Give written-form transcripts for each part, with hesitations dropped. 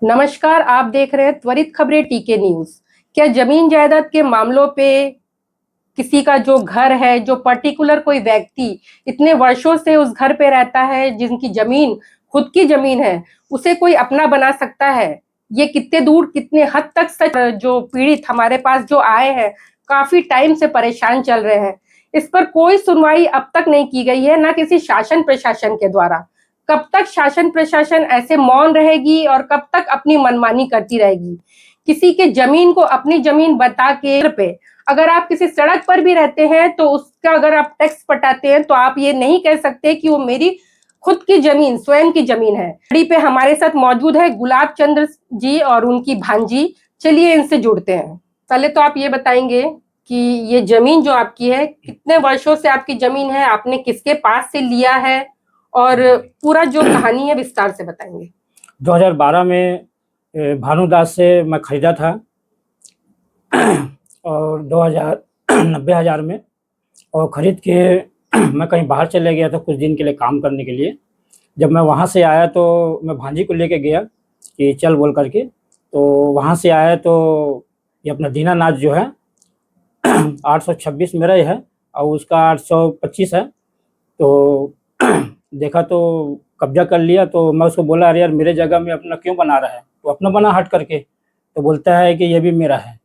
नमस्कार, आप देख रहे हैं त्वरित खबरें टीके न्यूज। क्या जमीन जायदाद के मामलों पे किसी का जो घर है, जो पर्टिकुलर कोई व्यक्ति इतने वर्षों से उस घर पे रहता है, जिनकी जमीन खुद की जमीन है, उसे कोई अपना बना सकता है? ये कितने दूर कितने हद तक सच? जो पीड़ित हमारे पास जो आए हैं, काफी टाइम से परेशान चल रहे हैं। इस पर कोई सुनवाई अब तक नहीं की गई है, ना किसी शासन प्रशासन के द्वारा। कब तक शासन प्रशासन ऐसे मौन रहेगी और कब तक अपनी मनमानी करती रहेगी? किसी के जमीन को अपनी जमीन बता के पे अगर आप किसी सड़क पर भी रहते हैं तो उसका अगर आप टैक्स पटाते हैं तो आप ये नहीं कह सकते कि वो मेरी खुद की जमीन, स्वयं की जमीन है। घड़ी पे हमारे साथ मौजूद है गुलाब चंद्र जी और उनकी भांजी। चलिए इनसे जुड़ते हैं। पहले तो आप ये बताएंगे कि ये जमीन जो आपकी है, कितने वर्षों से आपकी जमीन है, आपने किसके पास से लिया है, और पूरा जो कहानी है विस्तार से बताएंगे। 2012 में भानुदास से मैं खरीदा था और 90,000 में, और ख़रीद के मैं कहीं बाहर चले गया था कुछ दिन के लिए काम करने के लिए। जब मैं वहाँ से आया तो मैं भांजी को लेके गया कि चल बोल करके, तो वहाँ से आया तो ये अपना दीनानाथ जो है 826 मेरा ही है और उसका 825 है। तो देखा तो कब्जा कर लिया। तो मैं उसको बोला, अरे यार मेरे जगह में अपना क्यों बना रहा है? तो अपना बना हट करके। तो बोलता है कि ये भी मेरा है।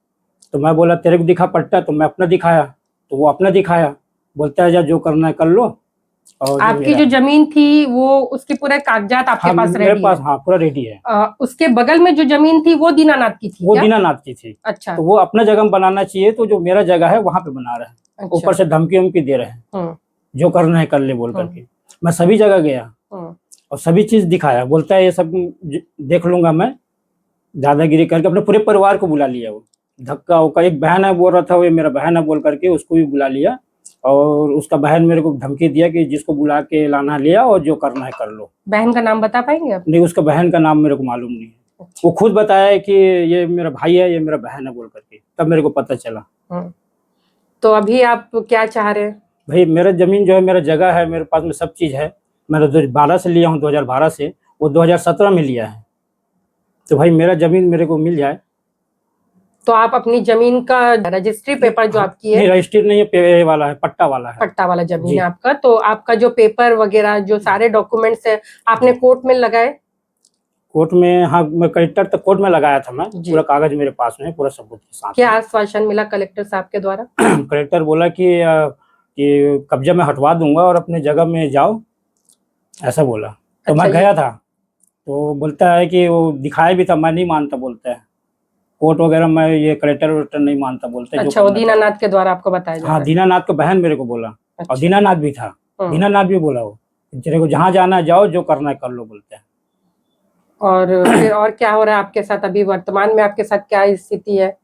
तो मैं बोला तेरे को दिखा पट्टा, तो मैं अपना दिखाया, तो वो अपना दिखाया। बोलता है जा जो करना है कर लो। और आपकी जो जमीन थी वो उसके पूरे कागजात आपके पास रेडी है? मेरे पास हाँ पूरा रेडी है। उसके बगल में जो जमीन थी वो दीनानाथ की थी? वो दीनानाथ की थी। अच्छा। तो वो अपना जगह में बनाना चाहिए, तो जो मेरा जगह है वहाँ पे बना रहा है। अच्छा। ऊपर से धमकी उमकी दे रहे हैं, जो करना है कर ले बोल करके। मैं सभी जगह गया और सभी चीज दिखाया। बोलता है ये सब देख लूंगा मैं, दादागिरी करके अपने पूरे परिवार को बुला लिया। वो धक्का उक्का, एक बहन है बोल रहा था वो मेरा बहन है बोल करके, उसको भी बुला लिया। और उसका बहन मेरे को धमकी दिया कि जिसको बुला के लाना लिया और जो करना है कर लो। बहन का नाम बता पाएंगे आप? नहीं, उसका बहन का नाम मेरे को मालूम नहीं है। वो खुद बताया कि ये मेरा भाई है, ये मेरा बहन है बोल करके, तब मेरे को पता चला। तो अभी आप क्या चाह रहे हैं? भाई मेरा जमीन जो है, मेरा जगह है, मेरे पास में सब चीज है। मैंने 2012 से लिया हूँ, 2012 से, वो 2017 में लिया है। तो भाई मेरा जमीन मेरे को मिल जाए। तो आप अपनी जमीन का रजिस्ट्री पेपर जो आपकी है? नहीं, रजिस्ट्री नहीं है, पे वाला है, पट्टा वाला है। पट्टा वाला जमीन है आपका। तो आपका जो पेपर वगैरह जो सारे डॉक्यूमेंट्स है आपने कोर्ट में लगाए? कोर्ट में हाँ, मैं कलेक्टर तक कोर्ट में लगाया था मैं। पूरा कागज मेरे पास में, पूरा सबूत के साथ। क्या आश्वासन मिला कलेक्टर साहब के द्वारा? कलेक्टर बोला कि कब्जा में हटवा दूंगा और अपने जगह में जाओ, ऐसा बोला। तो मैं गया था, तो बोलता है कि वो दिखाया भी था, मैं नहीं मानता। बोलता है कोर्ट वगैरह मैं ये कलेक्टर वेक्टर नहीं मानता। बोलते हैं अच्छा, वो दीनानाथ के द्वारा आपको बताया? हाँ, दीनानाथ का बहन मेरे को बोला। अच्छा। और दीनानाथ भी था, दीनानाथ भी बोला वो तेरे को जहाँ जाना है जाओ, जो करना है कर लो, बोलते हैं। और फिर और क्या हो रहा है आपके साथ अभी वर्तमान में? आपके साथ क्या स्थिति है?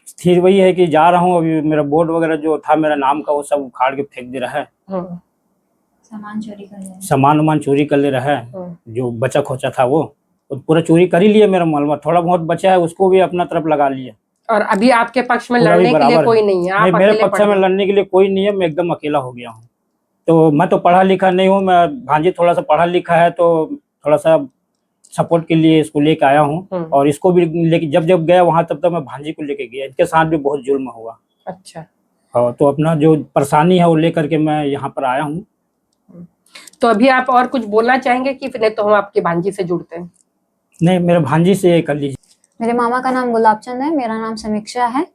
स्थिति वही है कि जा रहा हूँ अभी, मेरा बोर्ड वगैरह जो था मेरा नाम का वो सब उखाड़ के फेंक दे रहा है। सामान चोरी कर ले, सामान चोरी कर ले रहा है। जो बचा खोचा था वो पूरा चोरी कर ही लिया। मेरा मालूम थोड़ा बहुत बचा है, उसको भी अपना तरफ लगा लिया। और अभी आपके पक्ष में लड़ने के लिए कोई नहीं है? आप मेरे पक्ष में लड़ने के लिए कोई नहीं है, मैं एकदम अकेला हो गया हूँ। तो मैं तो पढ़ा लिखा नहीं हूँ, मैं भांजी थोड़ा सा पढ़ा लिखा है, तो थोड़ा सा सपोर्ट के लिए इसको लेके आया हूँ। और इसको भी लेके जब गया वहाँ तब मैं भांजी को लेके गया, इनके साथ भी बहुत जुल्म हुआ। अच्छा। हाँ, तो अपना जो परेशानी है वो लेकर के मैं यहाँ पर आया हूँ। तो अभी आप और कुछ बोलना चाहेंगे कि फिर नहीं तो हम आपकी भांजी से जुड़ते हैं? नहीं, मेरे भांजी से कर लीजिए। मेरे मामा का नाम गुलाब चंद है, मेरा नाम समीक्षा है।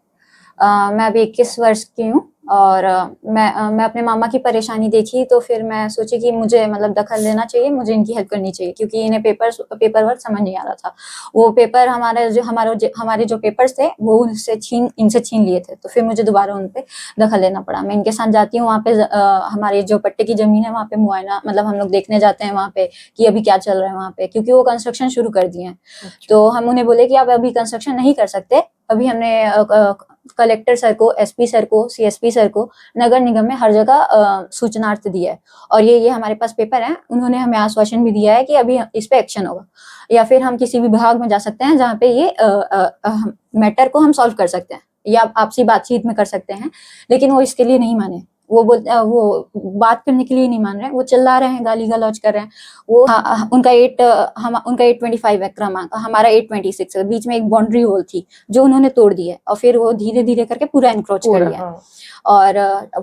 मैं अभी 21 वर्ष की हूँ और मैं अपने मामा की परेशानी देखी तो फिर मैं सोची कि मुझे मतलब दखल लेना चाहिए, मुझे इनकी हेल्प करनी चाहिए, क्योंकि इन्हें पेपर वर्क समझ नहीं आ रहा था। वो पेपर हमारे जो पेपर्स थे वो इनसे छीन लिए थे। तो फिर मुझे दोबारा उन पे दखल लेना पड़ा। मैं इनके साथ जाती हूँ वहाँ पे, हमारे जो पट्टे की जमीन है वहाँ पे मुआयना, मतलब हम लोग देखने जाते हैं वहाँ पे कि अभी क्या चल रहा है वहाँ पे, क्योंकि वो कंस्ट्रक्शन शुरू कर दिए हैं। तो हम उन्हें बोले कि आप अभी कंस्ट्रक्शन नहीं कर सकते। अभी हमने कलेक्टर सर को, एसपी सर को, सीएसपी सर को, नगर निगम में हर जगह सूचनार्थ दिया है। और ये हमारे पास पेपर है। उन्होंने हमें आश्वासन भी दिया है कि अभी इस पे एक्शन होगा, या फिर हम किसी विभाग में जा सकते हैं जहाँ पे ये मैटर को हम सॉल्व कर सकते हैं या आपसी बातचीत में कर सकते हैं। लेकिन वो इसके लिए नहीं माने। वो बात करने के लिए नहीं मान रहे हैं, वो चिल्ला रहे हैं, गाली गलौज कर रहे हैं। वो उनका 825 है क्रमांक, हमारा 826 है। बीच में एक बाउंड्री वॉल थी जो उन्होंने तोड़ दी है और फिर वो धीरे धीरे करके पूरा एनक्रोच कर लिया है। और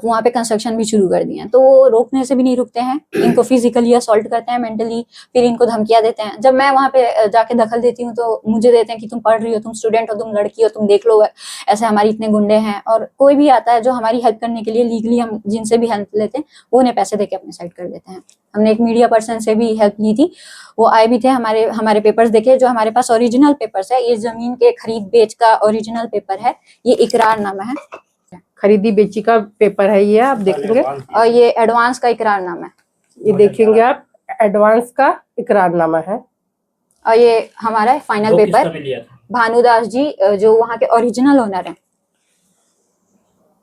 वहाँ पे कंस्ट्रक्शन भी शुरू कर दिए हैं। तो वो रोकने से भी नहीं रुकते हैं, इनको फिजिकली असॉल्ट करते हैं, मेंटली, फिर इनको धमकियां देते हैं। जब मैं वहाँ पे जाके दखल देती हूँ तो मुझे देते हैं कि तुम पढ़ रही हो, तुम स्टूडेंट हो, तुम लड़की हो, तुम देख लो, ऐसे हमारी इतने गुंडे हैं। और कोई भी आता है जो हमारी हेल्प करने के लिए, लीगली हम जिनसे भी हेल्प लेते हैं वो उन्हें पैसे देके अपने साइड कर देते हैं। हमने एक मीडिया पर्सन से भी हेल्प ली थी, वो आए भी थे, हमारे पेपर्स देखे, जो हमारे पास ओरिजिनल पेपर्स है। ये जमीन के खरीद बेच का ओरिजिनल पेपर है, ये इकरारनामा है, खरीदी बेची का पेपर है ये, आप देखेंगे। और ये एडवांस का इकरारनामा है, ये देखेंगे आप, एडवांस का इकरारनामा है। और ये हमारा फाइनल पेपर भानुदास जी, जो वहाँ के ओरिजिनल ओनर हैं,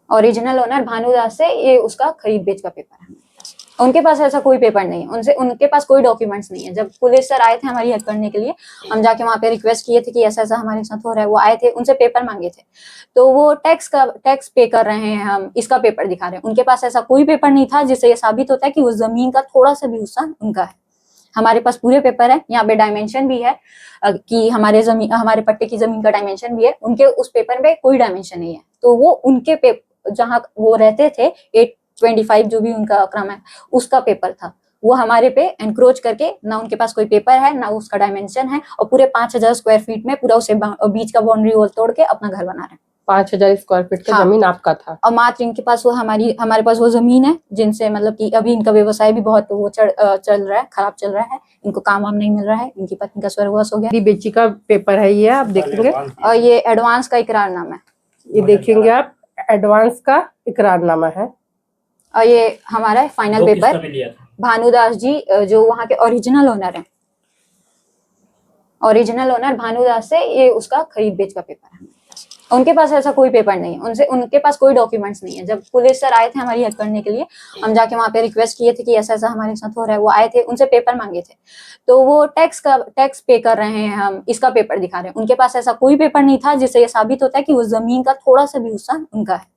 ओरिजिनल ओनर भानुदास से ये उसका खरीद बेच का पेपर है। उनके पास ऐसा कोई पेपर नहीं है, उनके पास कोई डॉक्यूमेंट्स नहीं है। जब पुलिस सर आए थे हमारी हेल्प करने के लिए, हम जाके वहाँ पे रिक्वेस्ट किए थे कि ऐसा ऐसा हमारे साथ हो रहा है, वो आए थे, उनसे पेपर मांगे थे। तो वो टैक्स पे कर रहे हैं, हम इसका पेपर दिखा रहे हैं। उनके पास ऐसा कोई पेपर नहीं था जिससे ये साबित होता है कि उस जमीन का थोड़ा सा भी हिस्सा उनका है। हमारे पास पूरे पेपर है, यहाँ पे डायमेंशन भी है कि हमारे पट्टे की जमीन का डायमेंशन भी है। उनके उस पेपर में कोई डायमेंशन नहीं है। तो वो उनके जहाँ वो रहते थे 825 जो भी उनका क्रम है उसका पेपर था, वो हमारे पे एनक्रोच करके, ना उनके पास कोई पेपर है ना उसका डायमेंशन है, और पूरे 5000 स्क्वायर फीट में पूरा उसे बीच का बाउंड्री वॉल तोड़ के अपना घर बना रहे हैं। 5000 स्क्वायर फीट का जमीन आपका था, और मात्र इनके पास वो हमारे पास वो जमीन है जिनसे मतलब कि अभी इनका व्यवसाय भी बहुत वो चल रहा है, खराब चल रहा है, इनको काम वाम नहीं मिल रहा है, इनकी पत्नी का स्वर्गवास हो गया। बेची का पेपर है ये, आप देखेंगे। और ये एडवांस का इकरारनामा है, ये देखेंगे आप, एडवांस का इकरारनामा है। और ये हमारा फाइनल पेपर भानुदास जी, जो वहाँ के ओरिजिनल ओनर हैं, ओरिजिनल ओनर भानुदास से ये उसका खरीद बेच का पेपर है। उनके पास ऐसा कोई पेपर नहीं है, उनके पास कोई डॉक्यूमेंट्स नहीं है। जब पुलिस सर आए थे हमारी हेल्प करने के लिए, हम जाके वहाँ पे रिक्वेस्ट किए थे कि ऐसा ऐसा हमारे साथ हो रहा है, वो आए थे, उनसे पेपर मांगे थे। तो वो टैक्स पे कर रहे हैं, हम इसका पेपर दिखा रहे हैं। उनके पास ऐसा कोई पेपर नहीं था जिससे ये साबित होता है कि उस जमीन का थोड़ा सा भी हिस्सा उनका है।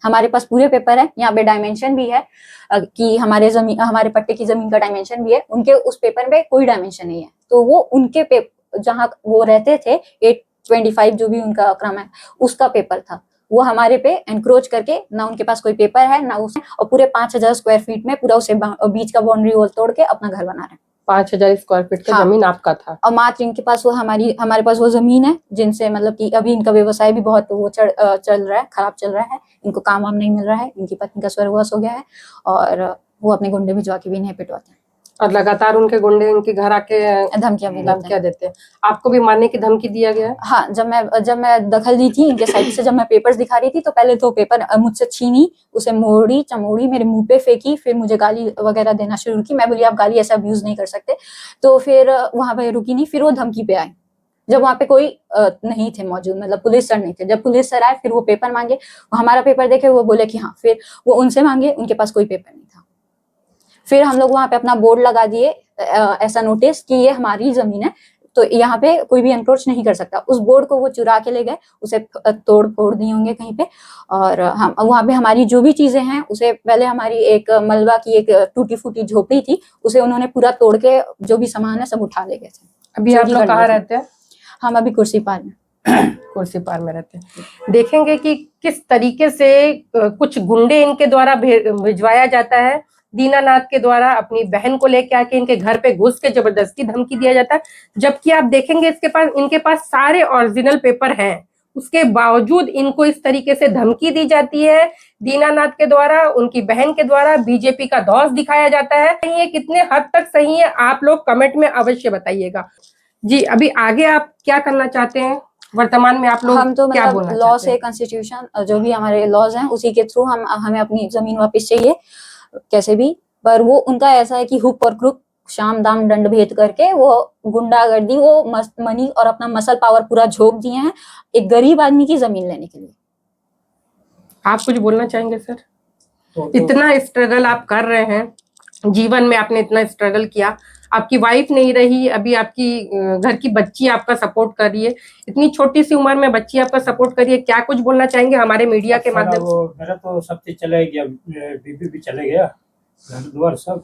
हमारे पास पूरे पेपर है, यहाँ पे डायमेंशन भी है कि हमारे पट्टे की जमीन का डायमेंशन भी है। उनके उस पेपर में कोई डायमेंशन नहीं है। तो वो उनके जहाँ वो रहते थे 825 जो भी उनका क्रम है उसका पेपर था, वो हमारे पे एनक्रोच करके, ना उनके पास कोई पेपर है ना उसने, और पूरे 5000 स्क्वायर फीट में पूरा उसे बीच का बाउंड्री वॉल तोड़ के अपना घर बना रहे हैं। 5000 स्क्वायर फीट का जमीन आपका था, और मात्र इनके पास वो हमारे पास वो जमीन है जिनसे मतलब कि अभी इनका व्यवसाय भी बहुत वो चल रहा है, खराब चल रहा है, इनको काम वाम नहीं मिल रहा है, इनकी पत्नी का स्वर्गवास हो गया है, और वो अपने गुंडे भिजवा के भी नहीं पिटवाते हैं। और लगातार उनके गुंडे उनके घर आके धमकियां देते हैं। आपको भी मारने की धमकी दिया गया? हाँ, जब मैं दखल दी थी इनके साइड से, जब मैं पेपर्स दिखा रही थी तो पहले तो पेपर मुझसे छीनी, उसे मोड़ी चमोड़ी, मेरे मुंह पे फेंकी, फिर मुझे गाली वगैरह देना शुरू की। मैं बोली आप गाली ऐसा अब्यूज नहीं कर सकते। तो फिर वहां पे रुकी नहीं, फिर वो धमकी पे आई जब वहां पे कोई नहीं थे मौजूद, मतलब पुलिस सर नहीं थे। जब पुलिस सर आए फिर वो पेपर मांगे, वो हमारा पेपर देखे, वो बोले कि हाँ, फिर वो उनसे मांगे, उनके पास कोई पेपर नहीं था। फिर हम लोग वहां पे अपना बोर्ड लगा दिए, ऐसा नोटिस कि ये हमारी जमीन है, तो यहाँ पे कोई भी एनक्रोच नहीं कर सकता। उस बोर्ड को वो चुरा के ले गए, उसे तोड़ फोड़ दिए होंगे कहीं पे। और हम वहाँ पे हमारी जो भी चीजें हैं, उसे पहले हमारी एक मलबा की एक टूटी फूटी झोपड़ी थी, उसे उन्होंने पूरा तोड़ के जो भी सामान है सब उठा ले गए थे। अभी आप लोग कहाँ रहते हैं? हम अभी कुर्सी पार में रहते हैं। देखेंगे कि किस तरीके से कुछ गुंडे इनके द्वारा भिजवाया जाता है। दीनानाथ के द्वारा अपनी बहन को लेके आके इनके घर पे घुस के जबरदस्ती धमकी दिया जाता है, जबकि आप देखेंगे इनके पास सारे ओरिजिनल पेपर हैं, उसके बावजूद इनको इस तरीके से धमकी दी जाती है। दीनानाथ के द्वारा, उनकी बहन के द्वारा बीजेपी का धौंस दिखाया जाता है। ये कितने हद तक सही है, आप लोग कमेंट में अवश्य बताइएगा। जी, अभी आगे आप क्या करना चाहते हैं? वर्तमान में आप लोग हम तो क्या मतलब बोलना लॉ चाहते से, हैं? कॉन्स्टिट्यूशन जो भी हमारे लॉज हैं उसी के थ्रू हमें अपनी जमीन वापस चाहिए कैसे भी। पर वो उनका ऐसा है कि हुक और क्रुक, शाम दाम दंड भेद करके वो गुंडागर्दी, वो मस्त मनी और अपना मसल पावर पूरा झोंक दिए हैं एक गरीब आदमी की जमीन लेने के लिए। आप कुछ बोलना चाहेंगे सर? इतना स्ट्रगल आप कर रहे हैं, जीवन में आपने इतना स्ट्रगल किया, आपकी वाइफ नहीं रही, अभी आपकी घर की बच्ची आपका सपोर्ट कर रही है, इतनी छोटी सी उम्र में बच्ची आपका सपोर्ट कर रही है, क्या कुछ बोलना चाहेंगे हमारे मीडिया के माध्यम से? वो मेरा तो सब चीज चले गया, बीबी भी चले गया, घर द्वार सब।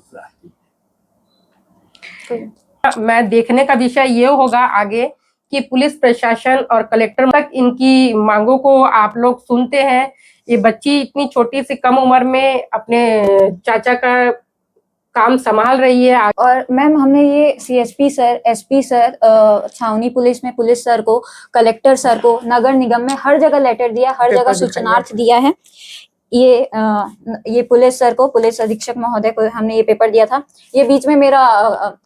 मैं देखने का विषय ये होगा आगे कि पुलिस प्रशासन और कलेक्टर तक इनकी मांगों को आप लोग सुनते हैं। ये बच्ची इतनी छोटी सी कम उम्र में अपने चाचा का काम संभाल रही है। और मैम हमने ये सीएसपी सर, एसपी सर, छावनी पुलिस में पुलिस सर को, कलेक्टर सर को, नगर निगम में हर जगह लेटर दिया, हर जगह सूचनार्थ दिया है। ये पुलिस सर को, पुलिस अधीक्षक महोदय को हमने ये पेपर दिया था। ये बीच में मेरा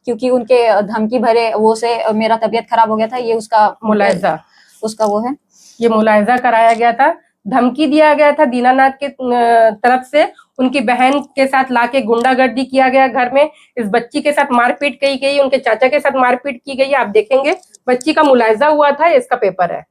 क्योंकि उनके धमकी भरे वो से मेरा तबीयत खराब हो गया था, ये उसका मुलायजा, उसका वो है, ये मुलायजा कराया गया था, धमकी दिया गया था दीनानाथ के तरफ से, उनकी बहन के साथ लाके गुंडागर्दी किया गया घर में, इस बच्ची के साथ मारपीट की गई, उनके चाचा के साथ मारपीट की गई। आप देखेंगे बच्ची का मुलायजा हुआ था, इसका पेपर है।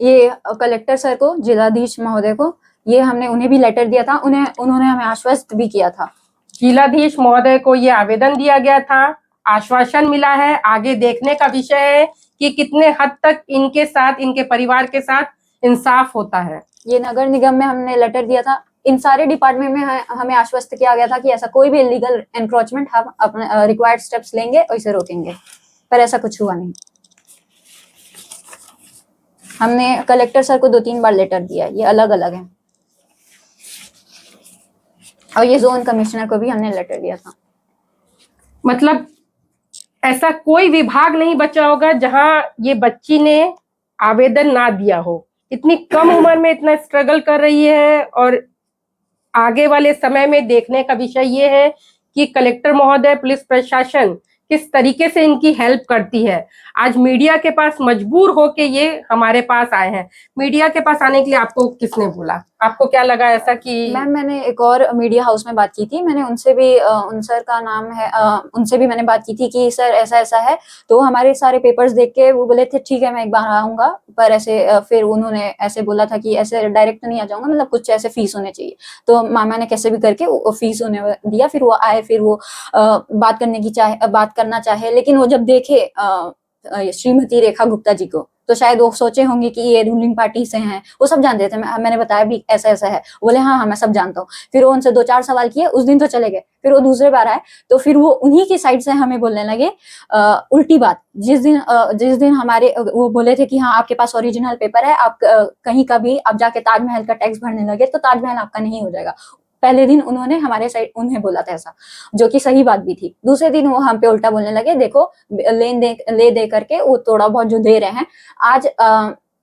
ये कलेक्टर सर को, जिलाधीश महोदय को, ये हमने उन्हें भी लेटर दिया था, उन्होंने हमें आश्वस्त भी किया था। जिलाधीश महोदय को ये आवेदन दिया गया था, आश्वासन मिला है। आगे देखने का विषय है कि कितने हद तक इनके साथ, इनके परिवार के साथ इंसाफ होता है। ये नगर निगम में हमने लेटर दिया था, इन सारे डिपार्टमेंट में हमें आश्वस्त किया गया था कि ऐसा कोई भी इलीगल एनक्रोचमेंट हम अपने रिक्वायर्ड स्टेप्स लेंगे और इसे रोकेंगे, पर ऐसा कुछ हुआ नहीं। हमने कलेक्टर सर को 2-3 बार लेटर दिया, ये अलग अलग है, और ये जोन कमिश्नर को भी हमने लेटर दिया था। मतलब ऐसा कोई विभाग नहीं बचा होगा जहां ये बच्ची ने आवेदन ना दिया हो। इतनी कम उम्र में इतना स्ट्रगल कर रही है, और आगे वाले समय में देखने का विषय ये है कि कलेक्टर महोदय, पुलिस प्रशासन किस तरीके से इनकी हेल्प करती है। आज मीडिया के पास मजबूर होके ये हमारे पास आए हैं। मीडिया के पास आने के लिए आपको किसने बोला? आपको क्या लगा ऐसा कि? मैम मैंने एक और मीडिया हाउस में बात की थी, मैंने उनसे भी उन सर का नाम है, उनसे भी मैंने बात की थी कि सर ऐसा ऐसा है, तो हमारे सारे पेपर्स देख के वो बोले थे ठीक है मैं एक बार आऊंगा, पर ऐसे फिर उन्होंने ऐसे बोला था कि ऐसे डायरेक्ट नहीं आ जाऊंगा, मतलब कुछ ऐसे फीस होने चाहिए। तो मामा ने कैसे भी करके फीस होने दिया, फिर वो आए, फिर वो बात करना चाहे, लेकिन वो जब देखे श्रीमती रेखा गुप्ता जी को, तो शायद वो सोचे होंगे कि ये रूलिंग पार्टी से हैं, वो सब जानते थे। मैंने बताया भी ऐसा ऐसा है, बोले हाँ मैं सब जानता हूँ। फिर वो उनसे 2-4 सवाल किए, उस दिन तो चले गए। फिर वो दूसरे बार आए, तो फिर वो उन्हीं की साइड से हमें बोलने लगे उल्टी बात। जिस दिन हमारे वो बोले थे कि हाँ आपके पास ओरिजिनल पेपर है, आप कहीं का भी आप जाके ताजमहल का टैक्स भरने लगे तो ताजमहल आपका नहीं हो जाएगा। पहले दिन उन्होंने हमारे साइड उन्हें बोला था ऐसा, जो कि सही बात भी थी। दूसरे दिन वो हम पे उल्टा बोलने लगे, देखो ले दे करके वो थोड़ा बहुत जो दे रहे हैं। आज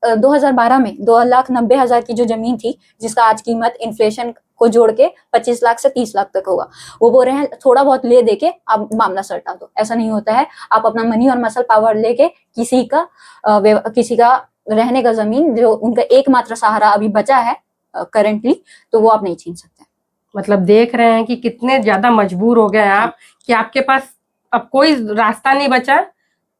2012 में 2,90,000 की जो जमीन थी, जिसका आज कीमत इन्फ्लेशन को जोड़ के 25 लाख से 30 लाख तक होगा, वो बोल रहे हैं थोड़ा बहुत ले दे के आप मामला सलटा दो। ऐसा नहीं होता है। आप अपना मनी और मसल पावर लेके किसी का रहने का जमीन, जो उनका एकमात्र सहारा अभी बचा है करेंटली, तो वो आप नहीं छीन सकते। मतलब देख रहे हैं कि कितने ज्यादा मजबूर हो गए आप, कि आपके पास अब कोई रास्ता नहीं बचा,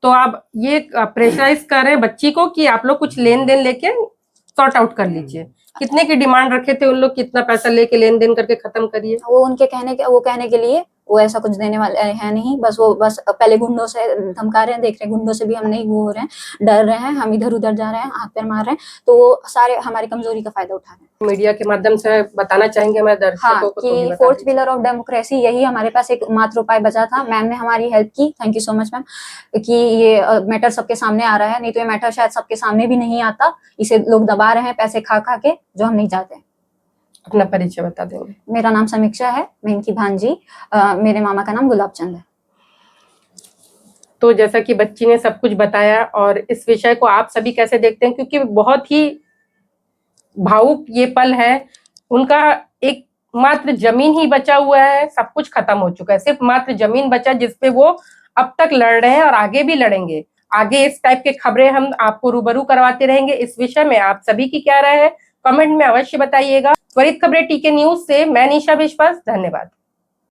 तो आप ये प्रेशराइज कर रहे हैं बच्ची को कि आप लोग कुछ लेन देन लेके सॉर्ट आउट कर लीजिए। कितने की डिमांड रखे थे उन लोग, कितना पैसा लेके लेन देन करके खत्म करिए? वो कहने के लिए वो ऐसा कुछ देने वाले हैं नहीं, बस पहले गुंडों से धमका रहे हैं, देख रहे हैं गुंडों से भी हम नहीं वो हो रहे हैं, डर रहे हैं, हम इधर उधर जा रहे हैं, हाथ पैर मार रहे हैं, तो वो सारे हमारी कमजोरी का फायदा उठा रहे हैं। मीडिया के माध्यम से बताना चाहेंगे हमारे दर्शकों को? कि फोर्थ पिलर ऑफ डेमोक्रेसी, यही हमारे पास एक मात्र उपाय बचा था। मैम ने हमारी हेल्प की, thank you so much ma'am, कि ये मैटर सबके सामने आ रहा है, नहीं तो ये मैटर शायद सबके सामने भी नहीं आता। इसे लोग दबा रहे हैं पैसे खा खा के, जो हम नहीं चाहते। अपना परिचय बता देंगे? मेरा नाम समीक्षा है, मैं इनकी भांजी, मेरे मामा का नाम गुलाब चंद है। तो जैसा कि बच्ची ने सब कुछ बताया, और इस विषय को आप सभी कैसे देखते हैं, क्योंकि बहुत ही भावुक ये पल है। उनका एक मात्र जमीन ही बचा हुआ है, सब कुछ खत्म हो चुका है, सिर्फ मात्र जमीन बचा जिसपे वो अब तक लड़ रहे हैं और आगे भी लड़ेंगे। आगे इस टाइप के खबरें हम आपको रूबरू करवाते रहेंगे। इस विषय में आप सभी की क्या राय है, कमेंट में अवश्य बताइएगा। त्वरित खबरें टीके न्यूज से मैं निशा विश्वास, धन्यवाद।